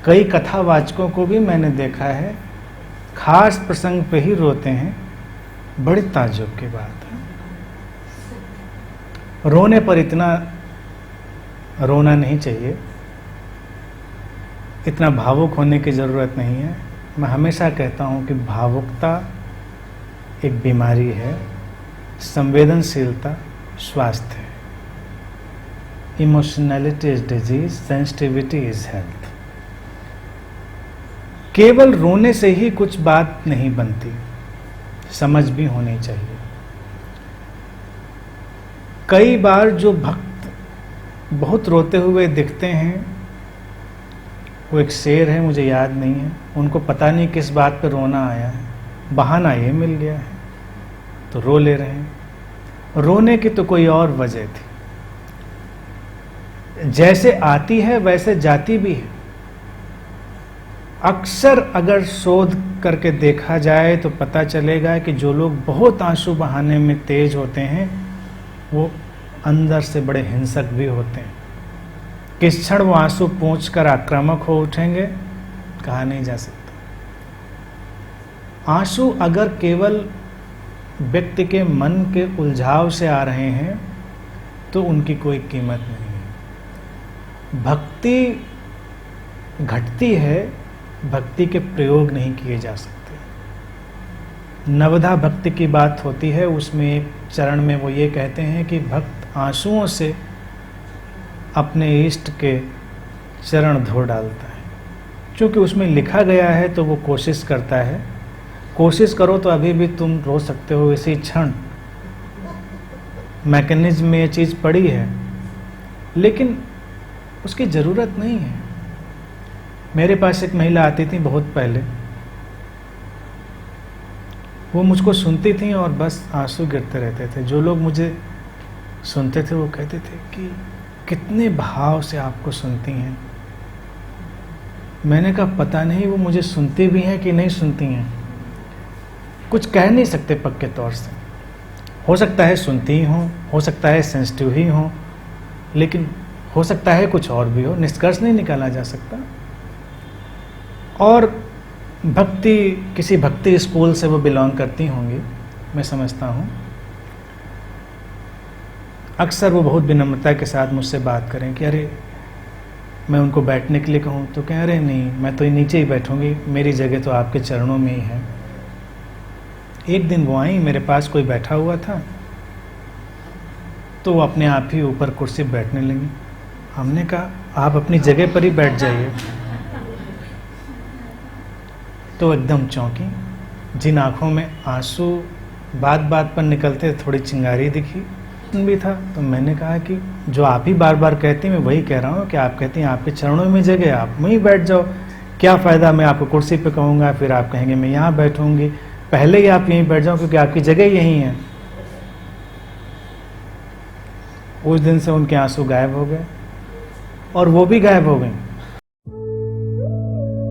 कई कथावाचकों को भी मैंने देखा है खास प्रसंग पे ही रोते हैं। बड़े ताज्जुब की बात है। रोने पर इतना रोना नहीं चाहिए, इतना भावुक होने की ज़रूरत नहीं है। मैं हमेशा कहता हूँ कि भावुकता एक बीमारी है, संवेदनशीलता स्वास्थ्य है। Emotionality is disease, sensitivity is health. केवल रोने से ही कुछ बात नहीं बनती, समझ भी होनी चाहिए। कई बार जो भक्त बहुत रोते हुए दिखते हैं, वो एक शेर है, मुझे याद नहीं है, उनको पता नहीं किस बात पर रोना आया है, बहाना ये मिल गया है तो रो ले रहे हैं। रोने की तो कोई और वजह थी। जैसे आती है वैसे जाती भी है। अक्सर अगर शोध करके देखा जाए तो पता चलेगा कि जो लोग बहुत आंसू बहाने में तेज होते हैं वो अंदर से बड़े हिंसक भी होते हैं। किस क्षण वो आंसू पोंछ कर आक्रामक हो उठेंगे कहा नहीं जा सकता। आंसू अगर केवल व्यक्ति के मन के उलझाव से आ रहे हैं तो उनकी कोई कीमत नहीं है। भक्ति घटती है, भक्ति के प्रयोग नहीं किए जा सकते। नवधा भक्ति की बात होती है, उसमें एक चरण में वो ये कहते हैं कि भक्त आंसुओं से अपने इष्ट के चरण धो डालता है। क्योंकि उसमें लिखा गया है तो वो कोशिश करता है। कोशिश करो तो अभी भी तुम रो सकते हो इसी क्षण। मैकेनिज्म में ये चीज़ पड़ी है, लेकिन उसकी ज़रूरत नहीं है। मेरे पास एक महिला आती थी बहुत पहले, वो मुझको सुनती थी और बस आंसू गिरते रहते थे। जो लोग मुझे सुनते थे वो कहते थे कि कितने भाव से आपको सुनती हैं। मैंने कहा पता नहीं वो मुझे सुनती भी हैं कि नहीं सुनती हैं, कुछ कह नहीं सकते पक्के तौर से। हो सकता है सुनती ही हो सकता है सेंसिटिव ही हो, लेकिन हो सकता है कुछ और भी हो, निष्कर्ष नहीं निकाला जा सकता। और भक्ति, किसी भक्ति स्कूल से वो बिलोंग करती होंगी, मैं समझता हूँ। अक्सर वो बहुत विनम्रता के साथ मुझसे बात करें कि अरे मैं उनको बैठने के लिए कहूँ तो कह अरे नहीं, मैं तो नीचे ही बैठूंगी, मेरी जगह तो आपके चरणों में ही है। एक दिन वो आई, मेरे पास कोई बैठा हुआ था तो वो अपने आप ही ऊपर कुर्सी बैठने लगी। हमने कहा आप अपनी जगह पर ही बैठ जाइए। तो एकदम चौंकी, जिन आँखों में आंसू बात बात पर निकलते, थोड़ी चिंगारी दिखी भी था। तो मैंने कहा कि जो आप ही बार बार कहती हैं मैं वही कह रहा हूँ कि आप कहती हैं आपके चरणों में जगह, आप वहीं बैठ जाओ। क्या फ़ायदा मैं आपको कुर्सी पे कहूँगा, फिर आप कहेंगे मैं यहाँ बैठूँगी। पहले ही आप यहीं बैठ जाओ क्योंकि आपकी जगह यहीं है। उस दिन से उनके आंसू गायब हो गए और वो भी गायब हो गई।